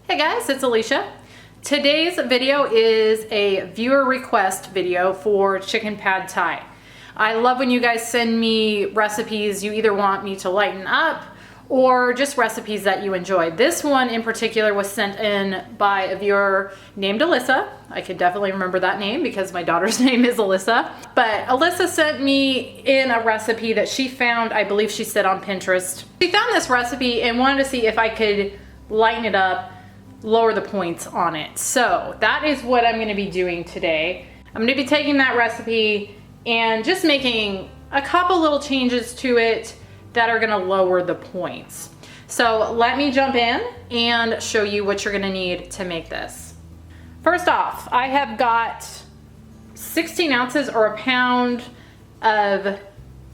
Hey guys, it's Alicia. Today's video is a viewer request video for chicken pad thai. I love when you guys send me recipes you either want me to lighten up or just recipes that you enjoy. This one in particular was sent in by a viewer named Alyssa. I could definitely remember that name because my daughter's name is Alyssa. But Alyssa sent me in a recipe that she found, I believe she said on Pinterest. She found this recipe and wanted to see if I could lighten it up, lower the points on it. So that is what I'm going to be doing today. I'm going to be taking that recipe and just making a couple little changes to it that are going to lower the points. So let me jump in and show you what you're going to need to make this. First off, I have got 16 ounces or a pound of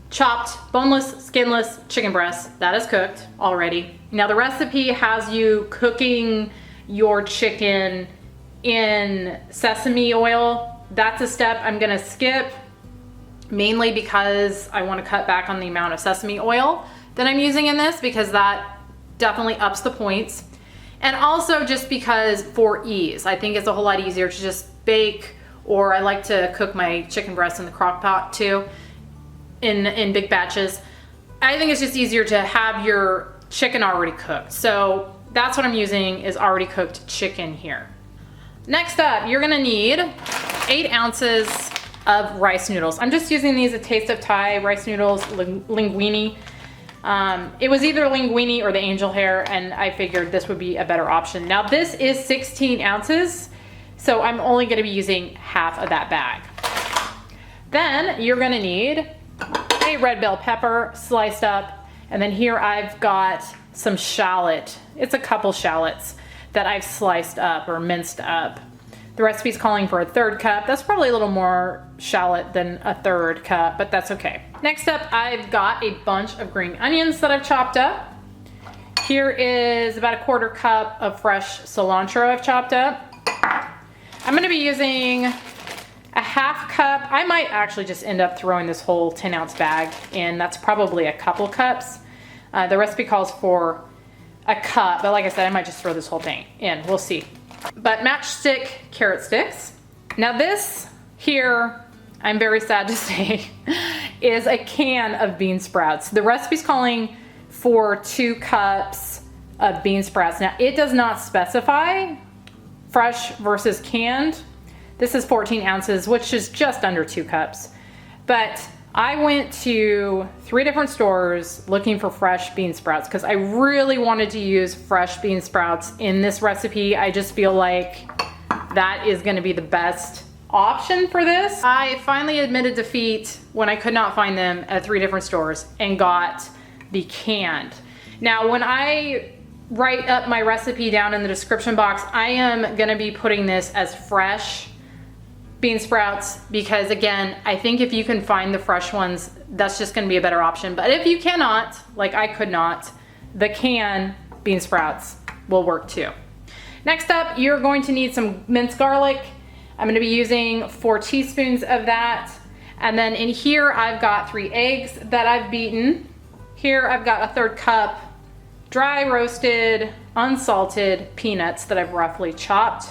chopped boneless, skinless chicken breast that is cooked already. Now the recipe has you cooking your chicken in sesame oil. That's a step I'm gonna skip, mainly because I want to cut back on the amount of sesame oil that I'm using in this, because that definitely ups the points. And also just because for ease, I think it's a whole lot easier to just bake, or I like to cook my chicken breast in the crock pot too, in big batches. I think it's just easier to have your chicken already cooked. So that's what I'm using, is already cooked chicken here. Next up, you're gonna need 8 ounces of rice noodles. I'm just using these A Taste of Thai rice noodles, linguine. It was either linguine or the angel hair, and I figured this would be a better option. Now this is 16 ounces, so I'm only gonna be using half of that bag. Then you're gonna need a red bell pepper sliced up, and then here I've got some shallot. It's a couple shallots that I've sliced up or minced up. The recipe's calling for a 1/3 cup. That's probably a little more shallot than a 1/3 cup, but that's okay. Next up, I've got a bunch of green onions that I've chopped up. Here is about a 1/4 cup of fresh cilantro I've chopped up. I'm gonna be using a 1/2 cup. I might actually just end up throwing this whole 10-ounce bag in. That's probably a couple cups. The recipe calls for a cup, but like I said, I might just throw this whole thing in. We'll see. But Matchstick carrot sticks. Now this here, I'm very sad to say, is a can of bean sprouts. The recipe's calling for 2 cups of bean sprouts. Now it does not specify fresh versus canned. This is 14 ounces, which is just under 2 cups. But I went to 3 different stores looking for fresh bean sprouts because I really wanted to use fresh bean sprouts in this recipe. I just feel like that is going to be the best option for this. I finally admitted defeat when I could not find them at 3 different stores and got the canned. Now when I write up my recipe down in the description box, I am going to be putting this as fresh bean sprouts, because again, I think if you can find the fresh ones, that's just going to be a better option. But if you cannot, like I could not, the canned bean sprouts will work too. Next up, you're going to need some minced garlic. I'm going to be using 4 teaspoons of that. And then in here, I've got 3 eggs that I've beaten. Here, I've got a 1/3 cup dry roasted, unsalted peanuts that I've roughly chopped.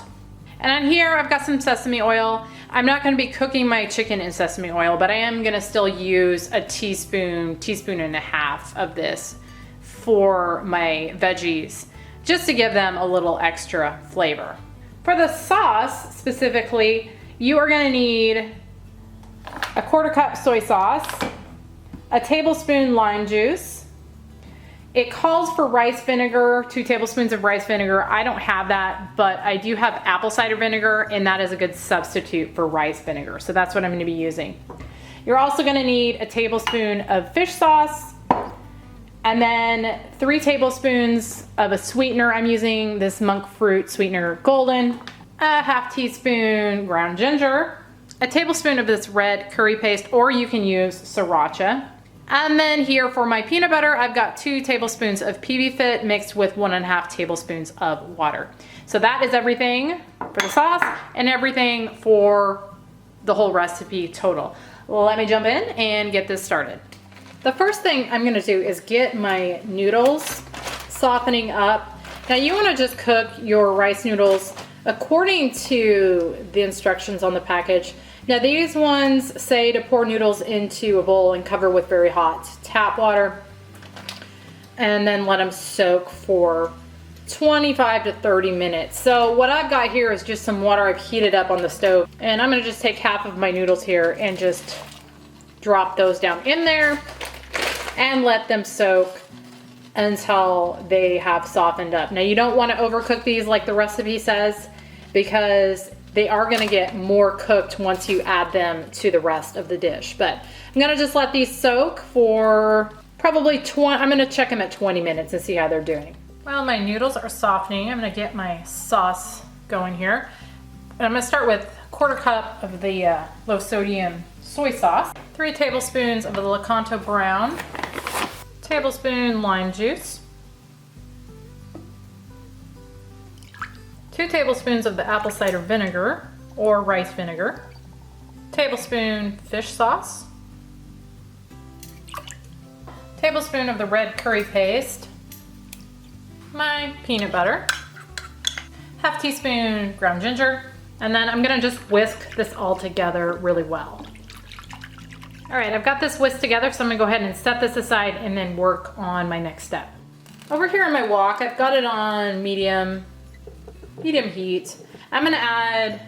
And on here, I've got some sesame oil. I'm not gonna be cooking my chicken in sesame oil, but I am gonna still use a teaspoon and a half of this for my veggies, just to give them a little extra flavor. For the sauce specifically, you are gonna need a 1/4 cup soy sauce, a tablespoon lime juice. It calls for rice vinegar, 2 tablespoons of rice vinegar. I don't have that, but I do have apple cider vinegar, and that is a good substitute for rice vinegar. So that's what I'm gonna be using. You're also gonna need a tablespoon of fish sauce, and then 3 tablespoons of a sweetener. I'm using this monkfruit sweetener golden, a 1/2 teaspoon ground ginger, a tablespoon of this red curry paste, or you can use sriracha. And then here for my peanut butter, I've got 2 tablespoons of PBfit mixed with 1.5 tablespoons of water. So that is everything for the sauce and everything for the whole recipe total. Well, let me jump in and get this started. The first thing I'm gonna do is get my noodles softening up. Now you want to just cook your rice noodles according to the instructions on the package. Now these ones say to pour noodles into a bowl and cover with very hot tap water and then let them soak for 25 to 30 minutes. So what I've got here is just some water I've heated up on the stove, and I'm gonna just take half of my noodles here and just drop those down in there and let them soak until they have softened up. Now you don't want to overcook these like the recipe says, because they are going to get more cooked once you add them to the rest of the dish. But I'm going to just let these soak for probably 20, I'm going to check them at 20 minutes and see how they're doing. While my noodles are softening, I'm going to get my sauce going here. And I'm going to start with a 1/4 cup of the low sodium soy sauce, 3 tablespoons of the Lakanto Brown, tablespoon lime juice, 2 tablespoons of the apple cider vinegar or rice vinegar, tablespoon fish sauce, tablespoon of the red curry paste, my peanut butter, half teaspoon ground ginger, and then I'm gonna just whisk this all together really well. All right, I've got this whisked together, so I'm gonna go ahead and set this aside and then work on my next step. Over here on my wok, I've got it on medium heat. I'm gonna add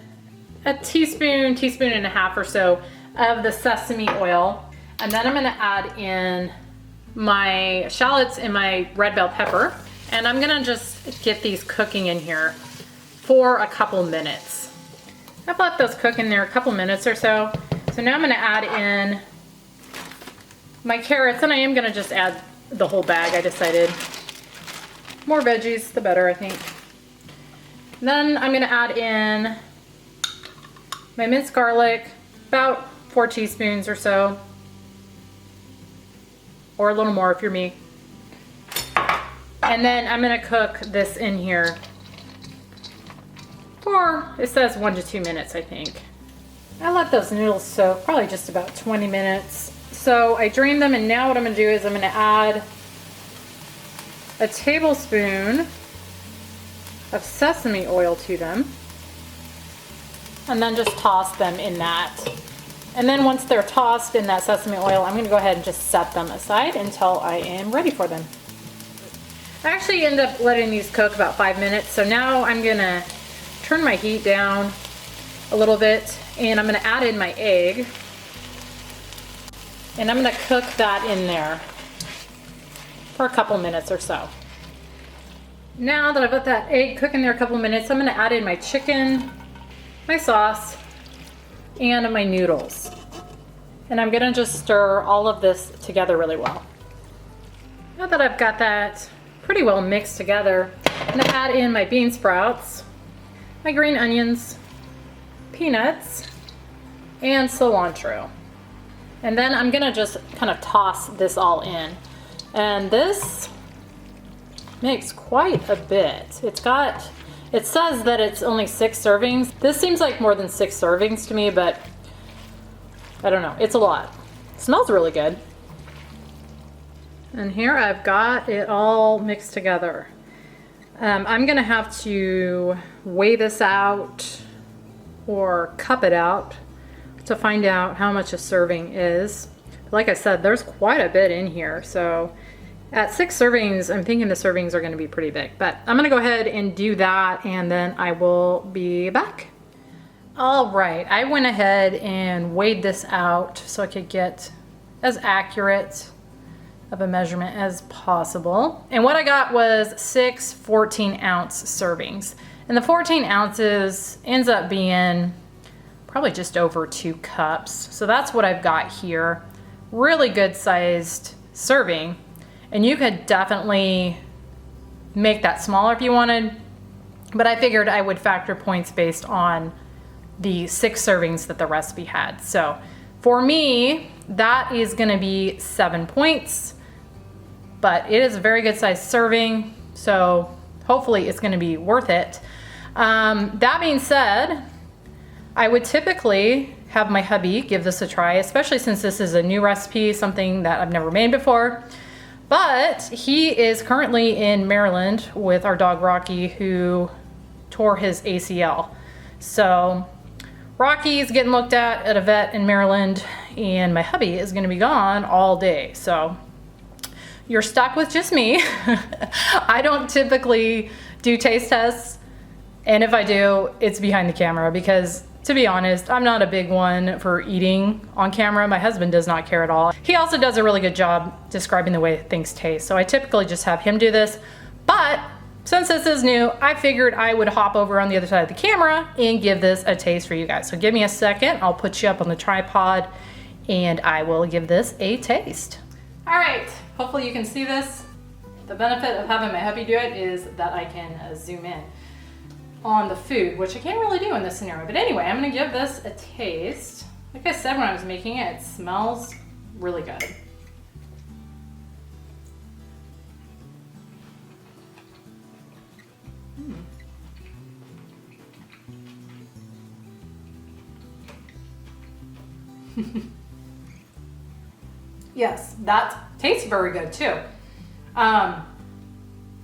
a teaspoon and a half or so of the sesame oil. And then I'm gonna add in my shallots and my red bell pepper. And I'm gonna just get these cooking in here for a couple minutes. I've let those cook in there a couple minutes or so. So now I'm gonna add in my carrots, and I am gonna just add the whole bag, I decided. More veggies, the better, I think. Then I'm gonna add in my minced garlic, about 4 teaspoons or so, or a little more if you're me. And then I'm gonna cook this in here for, it says 1 to 2 minutes, I think. I let those noodles soak probably just about 20 minutes. So I drained them, and now what I'm gonna do is I'm gonna add a tablespoon of sesame oil to them, and then just toss them in that. And then once they're tossed in that sesame oil, I'm gonna go ahead and just set them aside until I am ready for them. I actually end up letting these cook about 5 minutes, so now I'm gonna turn my heat down a little bit, and I'm gonna add in my egg, and I'm gonna cook that in there for a couple minutes or so. Now that I've let that egg cook in there a couple minutes, I'm gonna add in my chicken, my sauce, and my noodles. And I'm gonna just stir all of this together really well. Now that I've got that pretty well mixed together, I'm gonna add in my bean sprouts, my green onions, peanuts, and cilantro. And then I'm gonna just kind of toss this all in. And this makes quite a bit. It says that it's only 6 servings. This seems like more than 6 servings to me, but I don't know, it's a lot. It smells really good. And here I've got it all mixed together. I'm gonna have to weigh this out or cup it out to find out how much a serving is. Like I said, there's quite a bit in here, so at 6 servings, I'm thinking the servings are gonna be pretty big, but I'm gonna go ahead and do that, and then I will be back. All right, I went ahead and weighed this out so I could get as accurate of a measurement as possible. And what I got was 6 14-ounce servings. And the 14 ounces ends up being probably just over 2 cups. So that's what I've got here. Really good sized serving. And you could definitely make that smaller if you wanted, but I figured I would factor points based on the 6 servings that the recipe had. So for me, that is gonna be 7 points, but it is a very good sized serving, so hopefully it's gonna be worth it. That being said, I would typically have my hubby give this a try, especially since this is a new recipe, something that I've never made before. But he is currently in Maryland with our dog Rocky, who tore his ACL. So Rocky's getting looked at a vet in Maryland, and my hubby is gonna be gone all day. So you're stuck with just me. I don't typically do taste tests, and if I do, it's behind the camera because, to be honest, I'm not a big one for eating on camera. My husband does not care at all. He also does a really good job describing the way things taste, so I typically just have him do this. But since this is new, I figured I would hop over on the other side of the camera and give this a taste for you guys. So give me a second, I'll put you up on the tripod and I will give this a taste. All right, hopefully you can see this. The benefit of having my hubby do it is that I can zoom in on the food, which I can't really do in this scenario. But anyway, I'm gonna give this a taste. Like I said when I was making it, it smells really good. Yes, that tastes very good too. A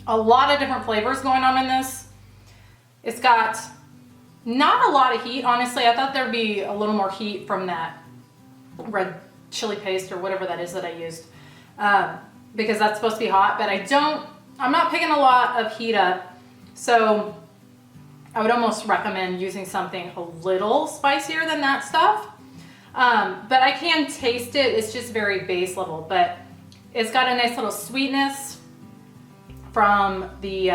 lot of different flavors going on in this. It's got not a lot of heat, honestly. I thought there'd be a little more heat from that red chili paste or whatever that is that I used, because that's supposed to be hot, but I'm not picking a lot of heat up. So I would almost recommend using something a little spicier than that stuff. But I can taste it. It's just very base level, but it's got a nice little sweetness from the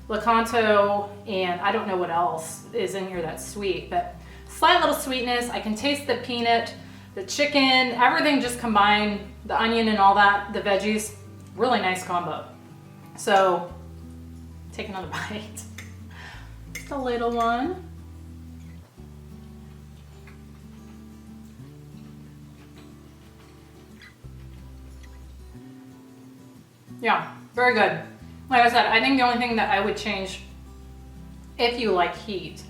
Lakanto, and I don't know what else is in here that's sweet, but slight little sweetness. I can taste the peanut, the chicken, everything just combined, the onion and all that, the veggies, really nice combo. So take another bite. Just a little one. Yeah, very good. Like I said, I think the only thing that I would change if you like heat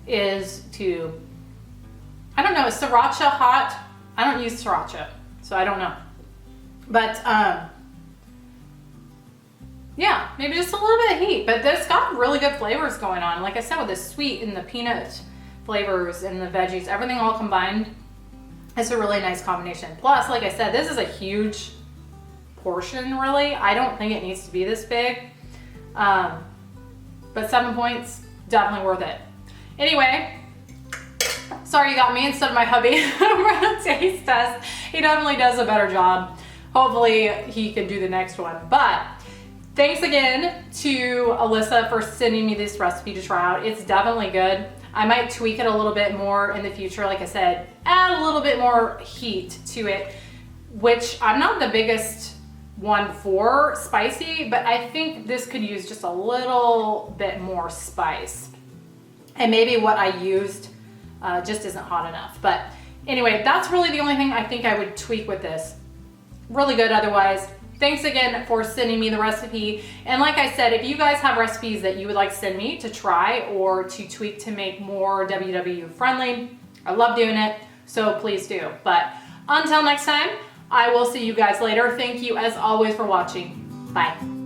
is to, I don't know, is sriracha hot? I don't use sriracha, so I don't know. But yeah, maybe just a little bit of heat, but it's got really good flavors going on. Like I said, with the sweet and the peanut flavors and the veggies, everything all combined, it's a really nice combination. Plus, like I said, this is a huge portion, really. I don't think it needs to be this big, but 7 points, definitely worth it. Anyway, sorry you got me instead of my hubby for a taste test. He definitely does a better job. Hopefully he can do the next one. But thanks again to Alyssa for sending me this recipe to try out. It's definitely good. I might tweak it a little bit more in the future. Like I said, add a little bit more heat to it, which I'm not the biggest one for spicy, but I think this could use just a little bit more spice. And maybe what I used just isn't hot enough. But anyway, that's really the only thing I think I would tweak with this. Really good otherwise. Thanks again for sending me the recipe. And like I said, if you guys have recipes that you would like to send me to try or to tweak to make more WW friendly, I love doing it, so please do. But until next time, I will see you guys later. Thank you as always for watching. Bye.